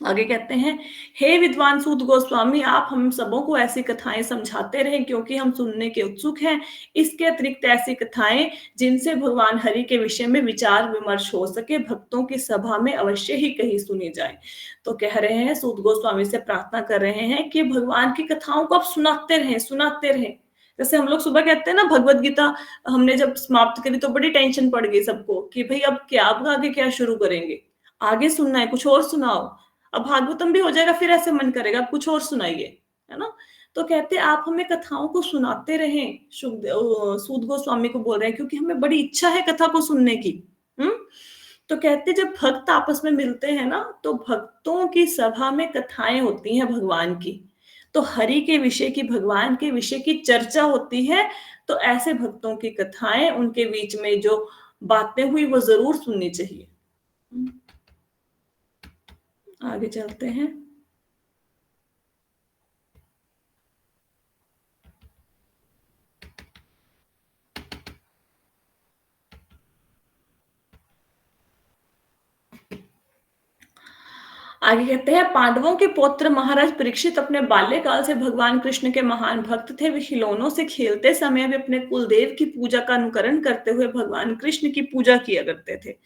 S1: आगे कहते हैं, हे विद्वान सूत गोस्वामी, आप हम सबों को ऐसी कथाएं समझाते रहें क्योंकि हम सुनने के उत्सुक हैं। इसके अतिरिक्त ऐसी कथाएं जिनसे भगवान हरि के विषय में विचार विमर्श हो सके, भक्तों की सभा में अवश्य ही कहीं सुनी जाए। तो कह रहे हैं, सूत गोस्वामी से प्रार्थना कर रहे हैं कि भगवान की कथाओं को आप सुनाते रहें, सुनाते रहें। जैसे हम लोग सुबह कहते हैं ना, भगवत गीता हमने जब समाप्त करी तो बड़ी टेंशन पड़ गई सबको कि भाई अब क्या, अब आगे क्या शुरू करेंगे, आगे सुनना है, कुछ और सुनाओ। अब भागवतम भी हो जाएगा, फिर ऐसे मन करेगा अब कुछ और सुनाइए, है ना। तो कहते हैं आप हमें कथाओं को सुनाते रहें, सूत गोस्वामी को बोल रहे हैं, क्योंकि हमें बड़ी इच्छा है कथा को सुनने की। हम्म। तो कहते जब भक्त आपस में मिलते हैं ना, तो भक्तों की सभा में कथाएं होती हैं भगवान की, तो हरि के विषय की, भगवान के विषय की चर्चा होती है। तो ऐसे भक्तों की कथाएं, उनके बीच में जो बातें हुई वो जरूर सुननी चाहिए। आगे चलते हैं। आगे कहते हैं, पांडवों के पुत्र महाराज परीक्षित अपने बाल्यकाल से भगवान कृष्ण के महान भक्त थे। वे खिलौनों से खेलते समय भी अपने कुलदेव की पूजा का अनुकरण करते हुए भगवान कृष्ण की पूजा किया करते थे।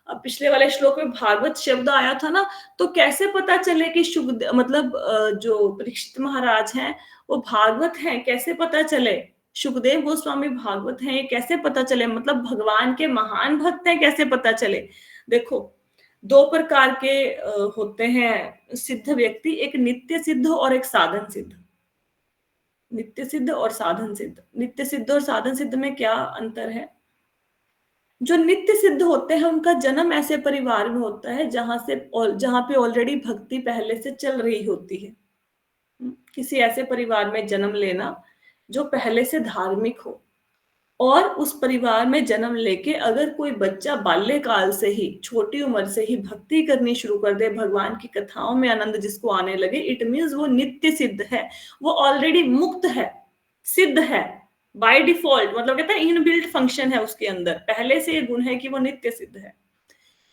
S1: अब पिछले वाले श्लोक में भागवत शब्द आया था ना, तो कैसे पता चले कि मतलब जो परीक्षित महाराज हैं वो भागवत हैं, कैसे पता चले? सुखदेव गोस्वामी भागवत हैं, ये कैसे पता चले? मतलब भगवान के महान भक्त हैं, कैसे पता चले? देखो, दो प्रकार के होते हैं सिद्ध व्यक्ति, एक नित्य सिद्ध और एक साधन सिद्ध। नित्य सिद्ध और साधन सिद्ध, नित्य सिद्ध और साधन सिद्ध में क्या अंतर है? जो नित्य सिद्ध होते हैं उनका जन्म ऐसे परिवार में होता है जहां पे ऑलरेडी भक्ति पहले से चल रही होती है। किसी ऐसे परिवार में जन्म लेना जो पहले से धार्मिक हो, और उस परिवार में जन्म लेके अगर कोई बच्चा बाल्यकाल से ही, छोटी उम्र से ही भक्ति करनी शुरू कर दे, भगवान की कथाओं में आनंद जिसको आने लगे, इट मीन्स वो नित्य सिद्ध है, वो ऑलरेडी मुक्त है, सिद्ध है बाय डिफॉल्ट। मतलब कहते हैं इनबिल्ट फंक्शन है उसके अंदर, पहले से ये गुण है कि वो नित्य सिद्ध है।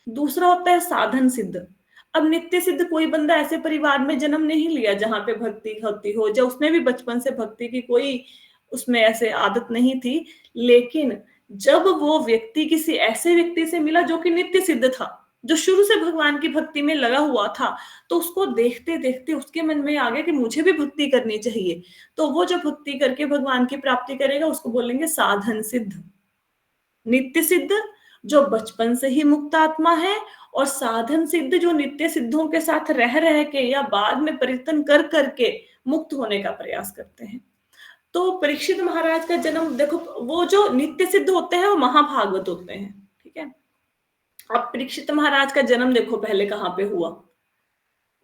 S1: दूसरा होता है साधन सिद्ध। अब नित्य सिद्ध कोई बंदा ऐसे परिवार में जन्म नहीं लिया जहां पे भक्ति होती हो, जो उसने भी बचपन से भक्ति की कोई उसमें ऐसे आदत नहीं थी, लेकिन जब वो व्यक्ति किसी ऐसे व्यक्ति से मिला जो कि नित्य सिद्ध था, जो शुरू से भगवान की भक्ति में लगा हुआ था, तो उसको देखते देखते उसके मन में आ गया कि मुझे भी भक्ति करनी चाहिए। तो वो जो भक्ति करके भगवान की प्राप्ति करेगा उसको बोलेंगे साधन सिद्ध। नित्य सिद्ध जो बचपन से ही मुक्त आत्मा है, और साधन सिद्ध जो नित्य सिद्धों के साथ रह रह के या बाद में परिवर्तन कर करके मुक्त होने का प्रयास करते हैं। तो परीक्षित महाराज का जन्म देखो, वो जो नित्य सिद्ध होते हैं वो महाभागवत होते हैं, ठीक है। अब परीक्षित महाराज का जन्म देखो पहले कहाँ पे हुआ,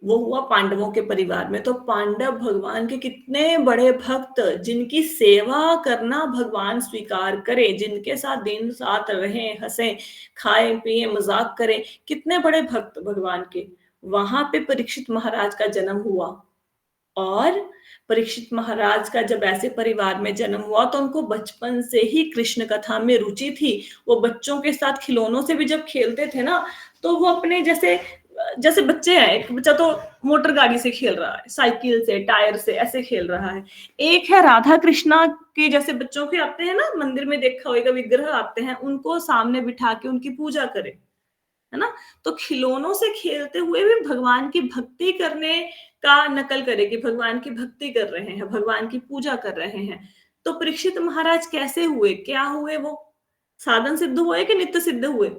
S1: वो हुआ पांडवों के परिवार में। तो पांडव भगवान के कितने बड़े भक्त, जिनकी सेवा करना भगवान स्वीकार करे, जिनके साथ दिन साथ रहे, हंसे, खाए पिए, मजाक करें, कितने बड़े भक्त भगवान के, वहां पे परीक्षित महाराज का जन्म हुआ। और परीक्षित महाराज का जब ऐसे परिवार में जन्म हुआ तो उनको बचपन से ही कृष्ण कथा में रुचि थी। वो बच्चों के साथ खिलौनों से भी जब खेलते थे ना, तो वो अपने जैसे जैसे बच्चे हैं, एक बच्चा तो मोटर गाड़ी से खेल रहा है, साइकिल से, टायर से ऐसे खेल रहा है। एक है राधा कृष्णा के जैसे बच्चों के आते हैं ना, मंदिर में देखा होगा विग्रह आते हैं, उनको सामने बिठा के उनकी पूजा करे, है ना। तो खिलौनों से खेलते हुए भी भगवान की भक्ति करने का नकल करे कि भगवान की भक्ति कर रहे हैं, भगवान की पूजा कर रहे हैं। तो परीक्षित महाराज कैसे हुए, क्या हुए? वो साधन सिद्ध हुए कि नित्य सिद्ध हुए?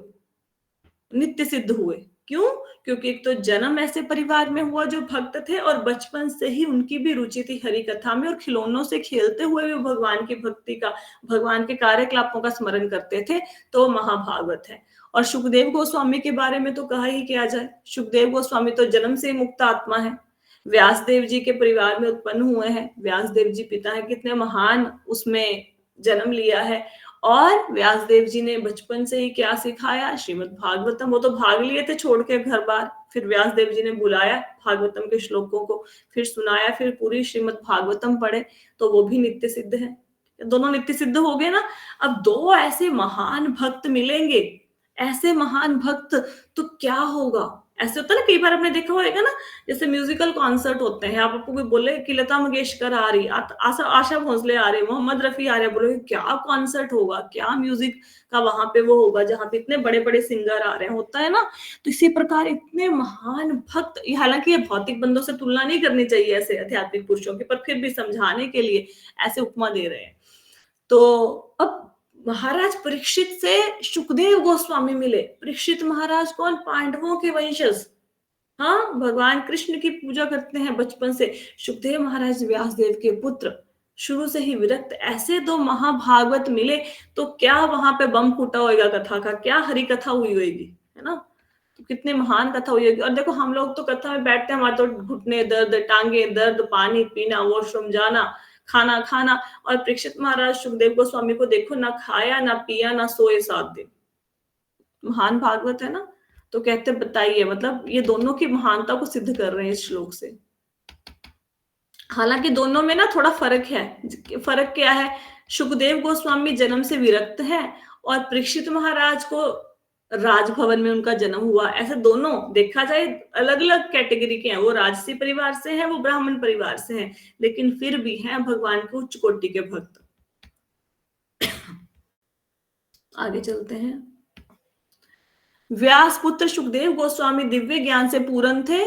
S1: नित्य सिद्ध हुए। क्यों? क्योंकि एक तो जन्म ऐसे परिवार में हुआ जो भक्त थे, और बचपन से ही उनकी भी रुचि थी हरि कथा में, और खिलौनों से खेलते हुए भी भगवान की भक्ति का, भगवान के कार्यकलापों का स्मरण करते थे। तो महाभागवत है। और सुखदेव गोस्वामी के बारे में तो कहा ही क्या जाए, सुखदेव गोस्वामी तो जन्म से ही मुक्त आत्मा है, व्यासदेव जी के परिवार में उत्पन्न हुए हैं, व्यासदेव जी पिता है, कितने महान उसमें जन्म लिया है। और व्यासदेव जी ने बचपन से ही क्या सिखाया? श्रीमद् भागवतम। वो तो भाग लिए थे छोड़ के घर बार, फिर व्यासदेव जी ने बुलाया, भागवतम के श्लोकों को फिर सुनाया, फिर पूरी श्रीमद् भागवतम पढ़े, तो वो भी नित्य सिद्ध है। दोनों नित्य सिद्ध हो गए ना। अब दो ऐसे महान भक्त मिलेंगे, ऐसे महान भक्त, तो क्या होगा? ऐसे होता है ना, कई बार आपने देखा होगा ना, जैसे म्यूजिकल कॉन्सर्ट होते हैं, आप आपको कोई बोले कि लता मंगेशकर आ रही, आशा आशा भोसले आ रहे, मोहम्मद रफी आ रहे, बोलोगे क्या कॉन्सर्ट होगा, क्या म्यूजिक का वहां पे वो होगा जहाँ पे इतने बड़े बड़े सिंगर आ रहे हैं, होता है ना। तो इसी प्रकार इतने महान भक्त, हालांकि ये भौतिक बंदों से तुलना नहीं करनी चाहिए ऐसे आध्यात्मिक पुरुषों की, पर फिर भी समझाने के लिए ऐसे उपमा दे रहे हैं। तो अब महाराज परीक्षित से सुखदेव गोस्वामी मिले। परीक्षित महाराज कौन? पांडवों के वंशज। हाँ, भगवान कृष्ण की पूजा करते हैं बचपन से। सुखदेव महाराज व्यासदेव के पुत्र, शुरू से ही विरक्त। ऐसे दो महाभागवत मिले तो क्या वहां पे बम फूटा होगा कथा का, क्या हरि कथा हुई होगी, है ना। तो कितनी महान कथा हुई होगी। और देखो हम लोग तो कथा में बैठते हैं, हमारे तो घुटने दर्द, टांगे दर्द, पानी पीना, वॉशरूम जाना, खाना खाना। और परीक्षित महाराज सुखदेव गोस्वामी को देखो, ना खाया ना पिया ना सोए 7 दिन। महान भागवत है ना। तो कहते बताइए, मतलब ये दोनों की महानता को सिद्ध कर रहे हैं इस श्लोक से। हालांकि दोनों में ना थोड़ा फर्क है। फर्क क्या है? सुखदेव गोस्वामी जन्म से विरक्त है और परीक्षित महाराज को राजभवन में उनका जन्म हुआ। ऐसे दोनों देखा जाए अलग अलग कैटेगरी के हैं। वो राजसी परिवार से हैं, वो ब्राह्मण परिवार से हैं, लेकिन फिर भी हैं भगवान के उच्च कोटि के भक्त। आगे चलते हैं। व्यास पुत्र सुखदेव गोस्वामी दिव्य ज्ञान से पूर्ण थे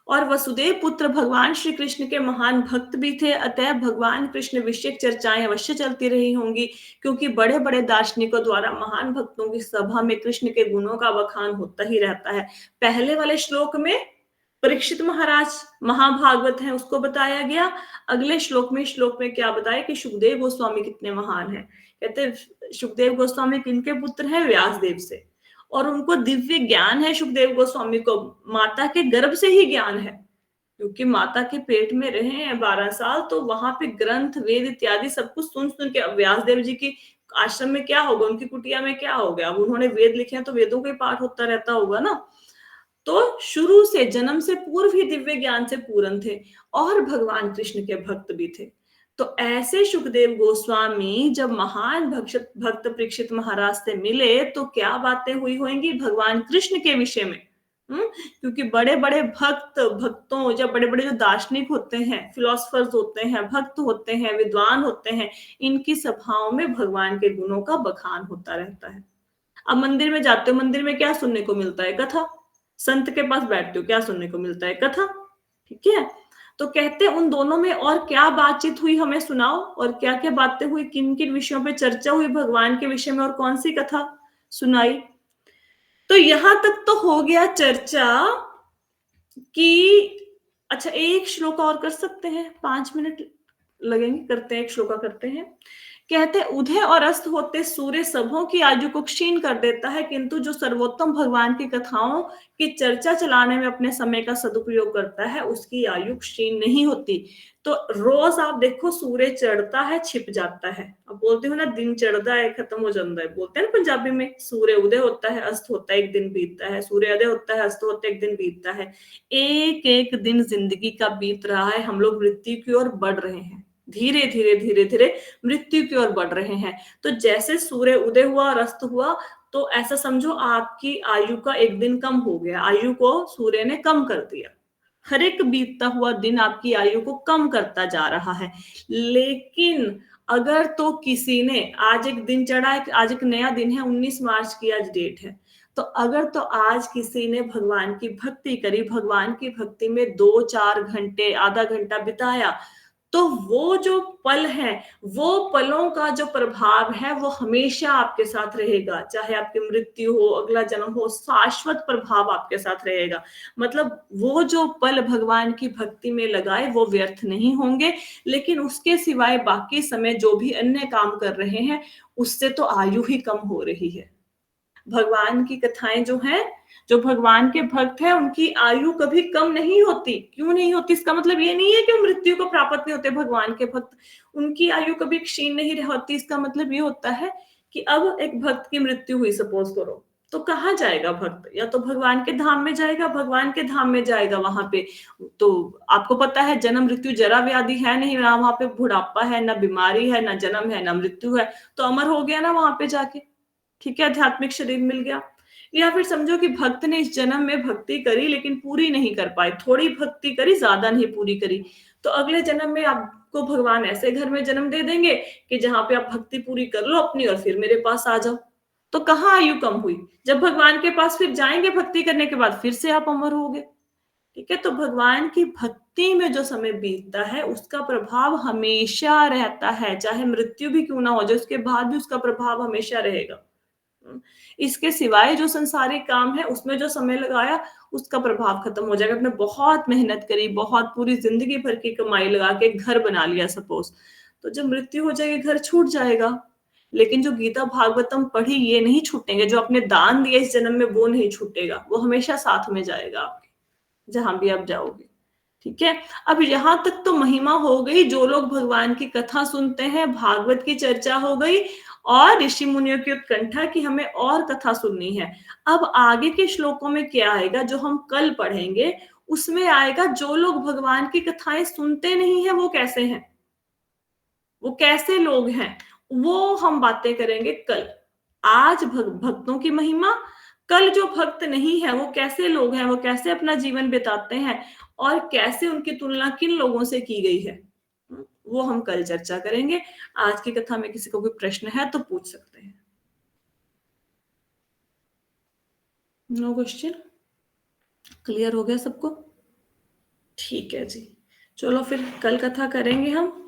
S1: और वसुदेव पुत्र भगवान श्री कृष्ण के महान भक्त भी थे। अतः भगवान कृष्ण विषयक चर्चाएं अवश्य चलती रही होंगी, क्योंकि बड़े बड़े दार्शनिकों द्वारा महान भक्तों की सभा में कृष्ण के गुणों का बखान होता ही रहता है। पहले वाले श्लोक में परीक्षित महाराज महाभागवत हैं, उसको बताया गया। अगले श्लोक में क्या बताया कि सुखदेव गोस्वामी कितने महान हैं। कहते सुखदेव गोस्वामी किनके पुत्र हैं? व्यासदेव से। और उनको दिव्य ज्ञान है सुखदेव गोस्वामी को, माता के गर्भ से ही ज्ञान है, क्योंकि माता के पेट में रहे हैं 12 साल। तो वहां पे ग्रंथ वेद इत्यादि सब कुछ सुन सुन के, व्यासदेव जी की आश्रम में क्या होगा, उनकी कुटिया में क्या हो गया, अब उन्होंने वेद लिखे हैं तो वेदों के पाठ होता रहता होगा ना। तो शुरू से जन्म से पूर्व ही दिव्य ज्ञान से पूर्ण थे और भगवान कृष्ण के भक्त भी थे। तो ऐसे सुखदेव गोस्वामी जब महान भक्त परीक्षित महाराज से मिले तो क्या बातें हुई होंगी भगवान कृष्ण के विषय में। क्योंकि बड़े बड़े भक्तों, जब बड़े बड़े जो दार्शनिक होते हैं, फिलोसफर्स होते हैं, भक्त होते हैं, विद्वान होते हैं, इनकी सभाओं में भगवान के गुणों का बखान होता रहता है। अब मंदिर में जाते हो, मंदिर में क्या सुनने को मिलता है? कथा। संत के पास बैठते हो, क्या सुनने को मिलता है? कथा। ठीक है। तो कहते उन दोनों में और क्या बातचीत हुई, हमें सुनाओ। और क्या क्या बातें हुई, किन किन विषयों पे चर्चा हुई भगवान के विषय में, और कौन सी कथा सुनाई। तो यहां तक तो हो गया चर्चा कि अच्छा एक श्लोक और कर सकते हैं, 5 मिनट लगेंगे, करते हैं एक श्लोका करते हैं। कहते उदय और अस्त होते सूर्य सबों की आयु को क्षीण कर देता है, किंतु जो सर्वोत्तम भगवान की कथाओं की चर्चा चलाने में अपने समय का सदुपयोग करता है उसकी आयु क्षीण नहीं होती। तो रोज आप देखो सूर्य चढ़ता है छिप जाता है। अब बोलते हो ना दिन चढ़ता है खत्म हो जाता है, बोलते हैं ना पंजाबी में। सूर्य उदय होता है, अस्त होता है, एक दिन बीतता है, सूर्योदय होता है, अस्त होता है, एक दिन बीतता है। एक एक दिन जिंदगी का बीत रहा है, हम लोग मृत्यु की ओर बढ़ रहे हैं, धीरे धीरे धीरे धीरे मृत्यु की ओर बढ़ रहे हैं। तो जैसे सूर्य उदय हुआ और अस्त हुआ, तो ऐसा समझो आपकी आयु का एक दिन कम हो गया, आयु को सूर्य ने कम कर दिया। हर एक बीतता हुआ दिन आपकी आयु को कम करता जा रहा है। लेकिन अगर तो किसी ने आज एक दिन चढ़ा है, आज एक नया दिन है, 19 मार्च की आज डेट है, तो अगर तो आज किसी ने भगवान की भक्ति करी, भगवान की भक्ति में 2-4 घंटे, आधा घंटा बिताया, तो वो जो पल है, वो पलों का जो प्रभाव है वो हमेशा आपके साथ रहेगा। चाहे आपकी मृत्यु हो, अगला जन्म हो, शाश्वत प्रभाव आपके साथ रहेगा। मतलब वो जो पल भगवान की भक्ति में लगाए वो व्यर्थ नहीं होंगे। लेकिन उसके सिवाय बाकी समय जो भी अन्य काम कर रहे हैं उससे तो आयु ही कम हो रही है। भगवान की कथाएं जो हैं, जो भगवान के भक्त हैं, उनकी आयु कभी कम नहीं होती। क्यों नहीं होती? इसका मतलब ये नहीं है कि मृत्यु को प्राप्त नहीं होते भगवान के भक्त, उनकी आयु कभी क्षीण नहीं होती। इसका मतलब ये होता है कि अब एक भक्त की मृत्यु हुई, सपोज करो, तो कहाँ जाएगा भक्त? या तो भगवान के धाम में जाएगा, भगवान के धाम में जाएगा। वहां पे तो आपको पता है जन्म मृत्यु जरा व्याधि है नहीं, ना वहां पे बुढ़ापा है, ना बीमारी है, ना जन्म है, ना मृत्यु है, तो अमर हो गया ना वहां पे जाके। ठीक है, आध्यात्मिक शरीर मिल गया। या फिर समझो कि भक्त ने इस जन्म में भक्ति करी लेकिन पूरी नहीं कर पाए, थोड़ी भक्ति करी, ज्यादा नहीं पूरी करी, तो अगले जन्म में आपको भगवान ऐसे घर में जन्म दे देंगे कि जहां पे आप भक्ति पूरी कर लो अपनी और फिर मेरे पास आ जाओ। तो कहाँ आयु कम हुई, जब भगवान के पास फिर जाएंगे भक्ति करने के बाद फिर से आप अमर होगे। ठीक है, तो भगवान की भक्ति में जो समय बीतता है उसका प्रभाव हमेशा रहता है, चाहे मृत्यु भी क्यों ना हो जाए उसके बाद भी उसका प्रभाव हमेशा रहेगा। इसके सिवाय जो संसारिक काम है उसमें जो समय लगाया उसका प्रभाव खत्म हो जाएगा। आपने बहुत मेहनत करी, बहुत पूरी जिंदगी भर की कमाई लगा के घर बना लिया सपोज, तो जब मृत्यु हो जाएगी घर छूट जाएगा। लेकिन जो गीता भागवतम पढ़ी ये नहीं छूटेंगे, जो आपने दान दिया इस जन्म में वो नहीं छूटेगा, वो हमेशा साथ में जाएगा आपके, जहां भी आप जाओगे। ठीक है, अब यहां तक तो महिमा हो गई, जो लोग भगवान की कथा सुनते हैं, भागवत की चर्चा हो गई और ऋषि मुनियों की उत्कंठा कि हमें और कथा सुननी है। अब आगे के श्लोकों में क्या आएगा जो हम कल पढ़ेंगे, उसमें आएगा जो लोग भगवान की कथाएं सुनते नहीं है वो कैसे हैं, वो कैसे लोग हैं, वो हम बातें करेंगे कल। आज भक्तों की महिमा, कल जो भक्त नहीं है वो कैसे लोग हैं, वो कैसे अपना जीवन बिताते हैं और कैसे उनकी तुलना किन लोगों से की गई है, वो हम कल चर्चा करेंगे। आज की कथा में किसी को कोई प्रश्न है तो पूछ सकते हैं। नो क्वेश्चन, क्लियर हो गया सबको? ठीक है जी, चलो फिर कल कथा करेंगे हम।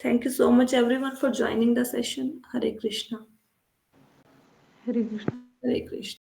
S1: Thank you so much everyone for joining the session. Hare Krishna.
S3: Hare Krishna.
S1: Hare Krishna.